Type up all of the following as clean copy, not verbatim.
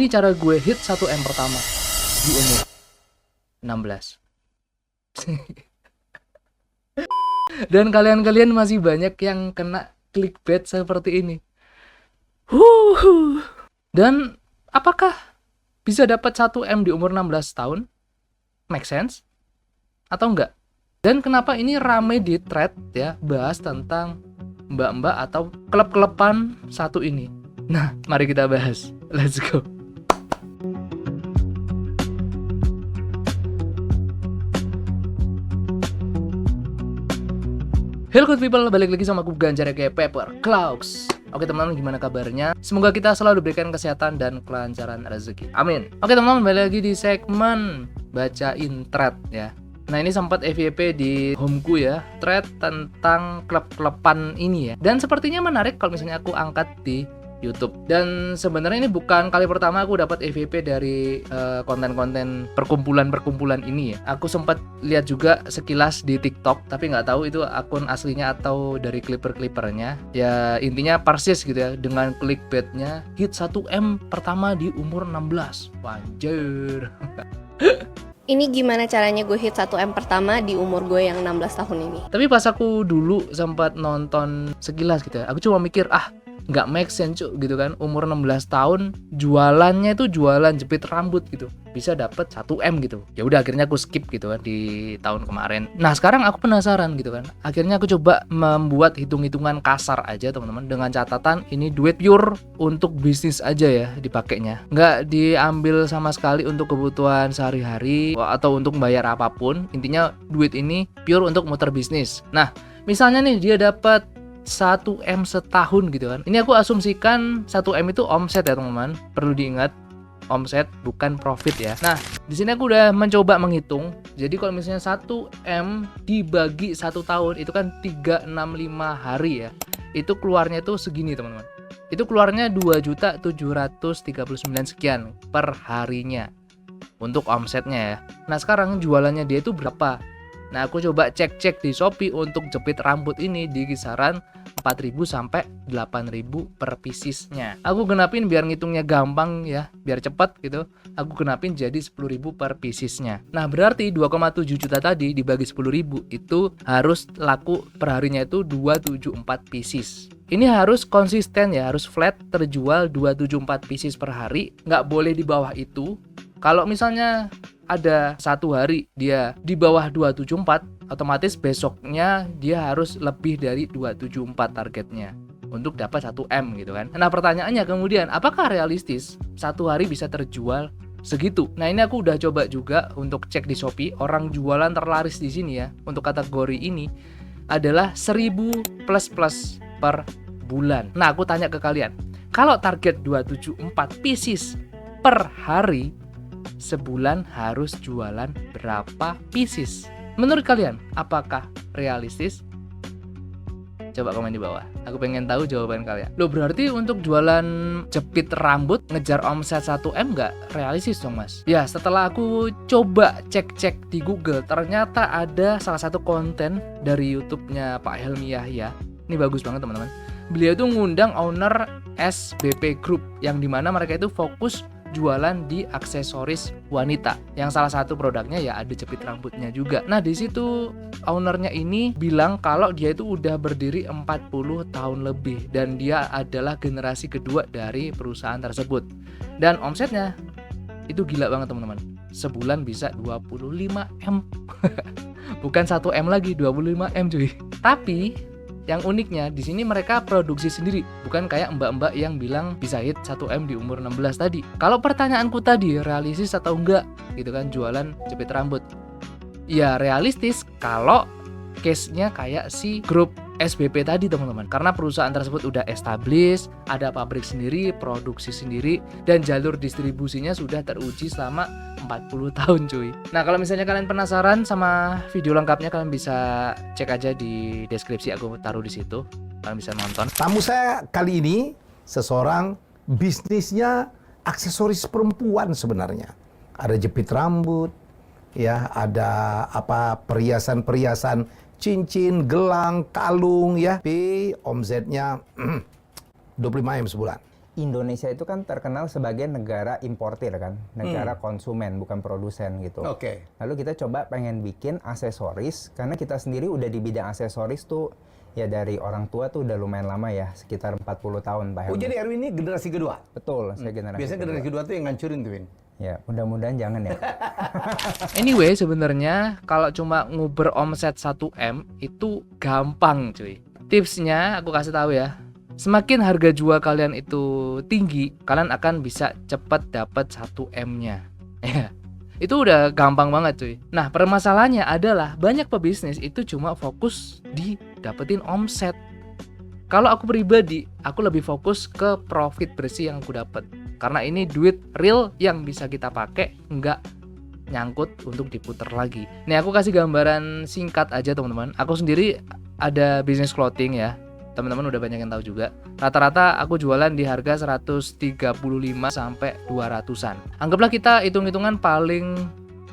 Ini cara gue hit 1M pertama di umur 16. Dan kalian-kalian masih banyak yang kena clickbait seperti ini. Dan apakah bisa dapat 1M di umur 16 tahun? Make sense? Atau enggak? Dan kenapa ini rame di thread ya, bahas tentang mbak-mbak atau klub-kleban satu ini. Nah, mari kita bahas. Let's go. Hello good people, balik lagi sama aku Ganjar kayak Pepper Clouds. Oke teman-teman, gimana kabarnya? Semoga kita selalu diberikan kesehatan dan kelancaran rezeki. Amin. Oke teman-teman, balik lagi di segmen bacain thread ya. Nah ini sempat FYP di homeku ya, thread tentang klub-kleban ini ya. Dan sepertinya menarik kalau misalnya aku angkat di YouTube. Dan sebenarnya ini bukan kali pertama aku dapat FYP dari konten-konten perkumpulan-perkumpulan ini ya. Aku sempat lihat juga sekilas di TikTok, tapi nggak tahu itu akun aslinya atau dari clipper-clippernya. Ya intinya persis gitu ya, dengan clickbaitnya hit 1M pertama di umur 16. Wanjir. Ini gimana caranya gue hit 1M pertama di umur gue yang 16 tahun ini? Tapi pas aku dulu sempat nonton sekilas gitu ya, aku cuma mikir nggak make sense cuk gitu kan, umur 16 tahun jualannya itu jualan jepit rambut gitu bisa dapat 1M gitu. Ya udah akhirnya aku skip gitu kan di tahun kemarin. Nah sekarang aku penasaran gitu kan, akhirnya aku coba membuat hitung-hitungan kasar aja teman-teman, dengan catatan ini duit pure untuk bisnis aja ya dipakainya, nggak diambil sama sekali untuk kebutuhan sehari-hari atau untuk bayar apapun. Intinya duit ini pure untuk muter bisnis. Nah misalnya nih dia dapat 1M setahun gitu kan. Ini aku asumsikan 1M itu omset ya teman-teman. Perlu diingat, omset bukan profit ya. Nah, di sini aku udah mencoba menghitung. Jadi kalau misalnya 1M dibagi 1 tahun itu kan 365 hari ya. Itu keluarnya itu segini teman-teman. Itu keluarnya 2.739 sekian per harinya untuk omsetnya ya. Nah, sekarang jualannya dia itu berapa? Nah aku coba cek-cek di Shopee untuk jepit rambut ini di kisaran 4.000 sampai 8.000 per piecesnya. Aku genapin biar ngitungnya gampang ya, biar cepat gitu. Aku genapin jadi 10.000 per piecesnya. Nah berarti 2,7 juta tadi dibagi 10.000 itu harus laku per harinya itu 274 pieces. Ini harus konsisten ya, harus flat terjual 274 pieces per hari, nggak boleh di bawah itu. Kalau misalnya ada satu hari dia di bawah 274, otomatis besoknya dia harus lebih dari 274 targetnya untuk dapat 1M gitu kan. Nah pertanyaannya kemudian, apakah realistis satu hari bisa terjual segitu? Nah ini aku udah coba juga untuk cek di Shopee, orang jualan terlaris di sini ya untuk kategori ini adalah 1.000 plus per bulan. Nah aku tanya ke kalian, kalau target 274 pieces per hari, sebulan harus jualan berapa pieces? Menurut kalian, apakah realistis? Coba komen di bawah. Aku pengen tahu jawaban kalian. Loh berarti untuk jualan jepit rambut ngejar omset 1M nggak realistis dong mas? Ya setelah aku coba cek-cek di Google, ternyata ada salah satu konten dari YouTube-nya Pak Helmi Yahya. Ini bagus banget teman-teman. Beliau tuh ngundang owner SBP Group yang dimana mereka itu fokus jualan di aksesoris wanita, yang salah satu produknya ya ada jepit rambutnya juga. Nah di situ ownernya ini bilang kalau dia itu udah berdiri 40 tahun lebih dan dia adalah generasi kedua dari perusahaan tersebut. Dan omsetnya itu gila banget teman-teman, sebulan bisa 25M. Bukan 1M lagi, 25M cuy. Tapi yang uniknya di sini mereka produksi sendiri, bukan kayak mbak-mbak yang bilang bisa hit 1M di umur 16 tadi. Kalau pertanyaanku tadi realistis atau enggak gitu kan jualan jepit rambut? Ya realistis kalau case-nya kayak si grup SBP tadi teman-teman. Karena perusahaan tersebut udah established, ada pabrik sendiri, produksi sendiri, dan jalur distribusinya sudah teruji selama 40 tahun cuy. Nah kalau misalnya kalian penasaran sama video lengkapnya, kalian bisa cek aja di deskripsi, aku taruh di situ. Kalian bisa nonton. Tamu saya kali ini seseorang bisnisnya aksesoris perempuan sebenarnya. Ada jepit rambut, ya, ada perhiasan-perhiasan cincin, gelang, kalung ya. Tapi omsetnya 25M sebulan. Indonesia itu kan terkenal sebagai negara importir kan, negara konsumen bukan produsen gitu. Oke. Lalu kita coba pengen bikin aksesoris, karena kita sendiri udah di bidang aksesoris tuh ya dari orang tua tuh udah lumayan lama ya, sekitar 40 tahun Pak Oh, Helmi. jadi Erwin ini generasi kedua? Betul, saya generasi Biasanya generasi kedua. kedua tuh yang ngancurin tuh, Win. Ya, mudah-mudahan jangan ya. Anyway, sebenarnya kalau cuma nguber omset 1M itu gampang, cuy. Tipsnya aku kasih tahu ya. Semakin harga jual kalian itu tinggi, kalian akan bisa cepat dapat 1M-nya. Ya. Itu udah gampang banget, cuy. Nah, permasalahannya adalah banyak pebisnis itu cuma fokus di dapetin omset. Kalau aku pribadi, aku lebih fokus ke profit bersih yang aku dapat. Karena ini duit real yang bisa kita pakai, nggak nyangkut untuk diputer lagi. Nih aku kasih gambaran singkat aja teman-teman. Aku sendiri ada bisnis clothing ya. Teman-teman udah banyak yang tahu juga. Rata-rata aku jualan di harga 135 sampai 200-an. Anggaplah kita hitung-hitungan paling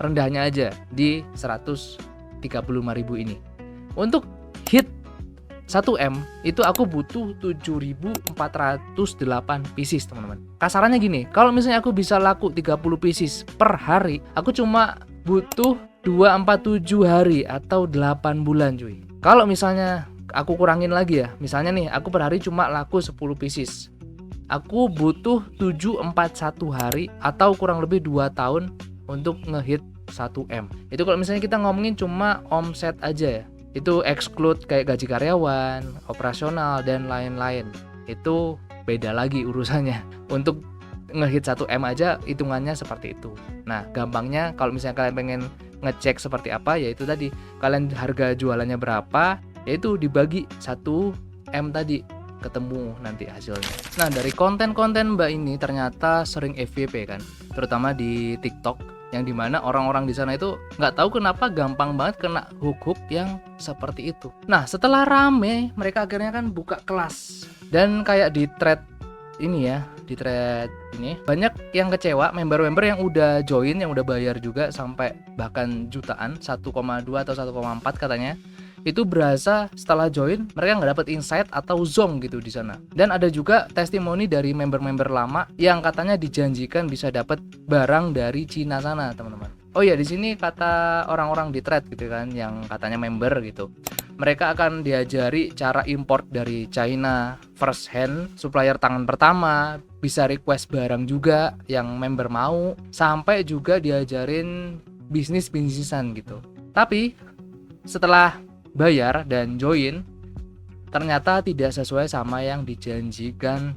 rendahnya aja di 135.000 ini. Untuk hit 1M itu aku butuh 7.408 pieces teman-teman. Kasarannya gini, kalau misalnya aku bisa laku 30 pieces per hari, aku cuma butuh 247 hari atau 8 bulan cuy. Kalau misalnya aku kurangin lagi ya, misalnya nih aku per hari cuma laku 10 pieces, aku butuh 741 hari atau kurang lebih 2 tahun untuk ngehit 1M. Itu kalau misalnya kita ngomongin cuma omset aja ya. Itu exclude kayak gaji karyawan, operasional, dan lain-lain. Itu beda lagi urusannya. Untuk ngehit 1M aja hitungannya seperti itu. Nah, gampangnya kalau misalnya kalian pengen ngecek seperti apa, ya itu tadi. Kalian harga jualannya berapa, yaitu dibagi 1M tadi. Ketemu nanti hasilnya. Nah, dari konten-konten Mbak ini ternyata sering FYP kan. Terutama di TikTok. Yang dimana orang-orang di sana itu nggak tahu kenapa gampang banget kena hook-hook yang seperti itu. Nah, setelah rame, mereka akhirnya kan buka kelas. Dan kayak di thread ini ya, di thread ini banyak yang kecewa, member-member yang udah join, yang udah bayar juga sampai bahkan jutaan, 1,2 atau 1,4 katanya. Itu berasa setelah join mereka nggak dapet insight atau zong gitu di sana. Dan ada juga testimoni dari member-member lama yang katanya dijanjikan bisa dapat barang dari Cina sana, teman-teman. Oh ya, di sini kata orang-orang di thread gitu kan, yang katanya member gitu. Mereka akan diajari cara import dari China, first hand, supplier tangan pertama, bisa request barang juga yang member mau, sampai juga diajarin bisnis-bisnisan gitu. Tapi setelah bayar dan join, ternyata tidak sesuai sama yang dijanjikan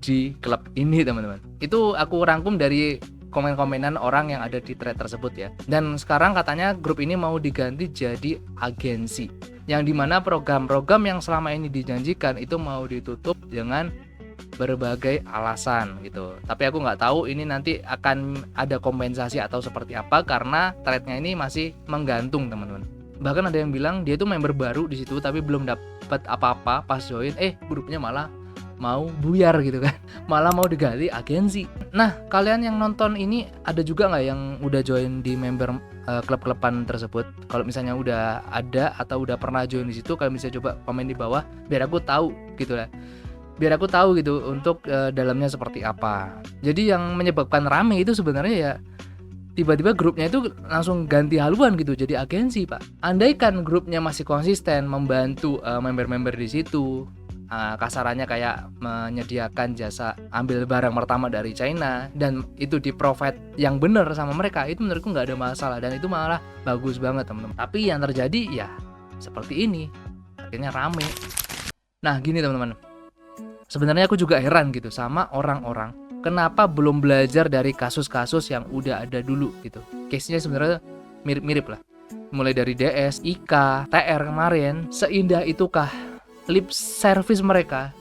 di klub ini, teman-teman. Itu aku rangkum dari komen-komenan orang yang ada di thread tersebut ya. Dan sekarang katanya grup ini mau diganti jadi agensi, yang dimana program-program yang selama ini dijanjikan itu mau ditutup dengan berbagai alasan gitu. Tapi aku nggak tahu ini nanti akan ada kompensasi atau seperti apa, karena threadnya ini masih menggantung, teman-teman. Bahkan ada yang bilang dia tuh member baru di situ tapi belum dapat apa-apa pas join, grupnya malah mau buyar gitu kan. Malah mau diganti agensi. Nah, kalian yang nonton ini ada juga nggak yang udah join di member klub-kluban tersebut? Kalau misalnya udah ada atau udah pernah join di situ, kalian bisa coba komen di bawah biar aku tahu gitu lah. Biar aku tahu gitu untuk dalamnya seperti apa. Jadi yang menyebabkan rame itu sebenarnya ya tiba-tiba grupnya itu langsung ganti haluan gitu jadi agensi, Pak. Andaikan grupnya masih konsisten membantu member-member di situ, kasarannya kayak menyediakan jasa ambil barang pertama dari China dan itu di provide yang benar sama mereka, itu menurutku nggak ada masalah dan itu malah bagus banget, teman-teman. Tapi yang terjadi ya seperti ini, akhirnya rame. Nah, gini teman-teman. Sebenarnya aku juga heran gitu sama orang-orang kenapa belum belajar dari kasus-kasus yang udah ada dulu gitu. Case-nya sebenarnya mirip-mirip lah. Mulai dari DS, IK, TR kemarin, seindah itukah lip service mereka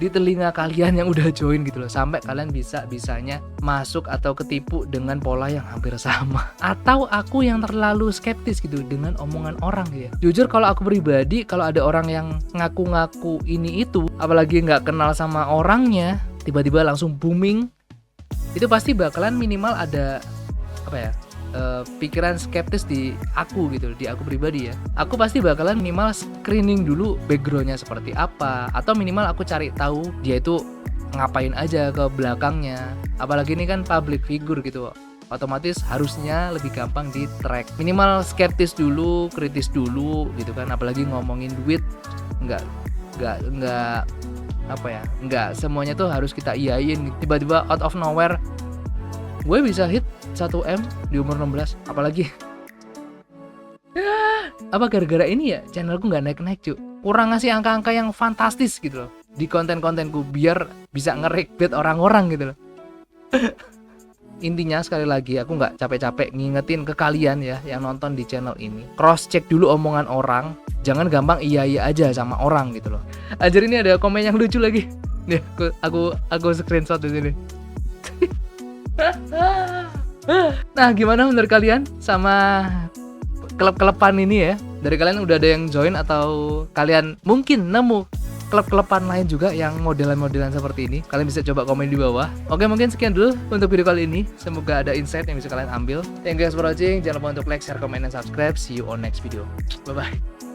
di telinga kalian yang udah join gitu loh, sampai kalian bisa-bisanya masuk atau ketipu dengan pola yang hampir sama. Atau aku yang terlalu skeptis gitu dengan omongan orang ya. Jujur kalau aku pribadi, kalau ada orang yang ngaku-ngaku ini itu, apalagi nggak kenal sama orangnya, tiba-tiba langsung booming, itu pasti bakalan minimal ada pikiran skeptis di aku gitu, di aku pribadi ya. Aku pasti bakalan minimal screening dulu backgroundnya seperti apa, atau minimal aku cari tahu dia itu ngapain aja ke belakangnya. Apalagi ini kan public figure gitu, otomatis harusnya lebih gampang di track. Minimal skeptis dulu, kritis dulu gitu kan. Apalagi ngomongin duit, nggak apa ya, nggak semuanya tuh harus kita iyain. Tiba-tiba out of nowhere gue bisa hit 1M di umur 16, apalagi apa gara-gara ini ya channelku nggak naik-naik cuy, kurang ngasih angka-angka yang fantastis gitu loh di konten-kontenku biar bisa nge-clickbait orang-orang gitu loh. Intinya sekali lagi aku nggak capek-capek ngingetin ke kalian ya yang nonton di channel ini, cross check dulu omongan orang, jangan gampang iya aja sama orang gitu loh. Anjir, ini ada komen yang lucu lagi nih, aku screenshot di sini. Nah, gimana menurut kalian sama klub-kluban ini ya? Dari kalian udah ada yang join atau kalian mungkin nemu klub-kluban lain juga yang modelan-modelan seperti ini? Kalian bisa coba komen di bawah. Oke, mungkin sekian dulu untuk video kali ini. Semoga ada insight yang bisa kalian ambil. Thank you guys for watching. Jangan lupa untuk like, share, comment, dan subscribe. See you on next video. Bye-bye.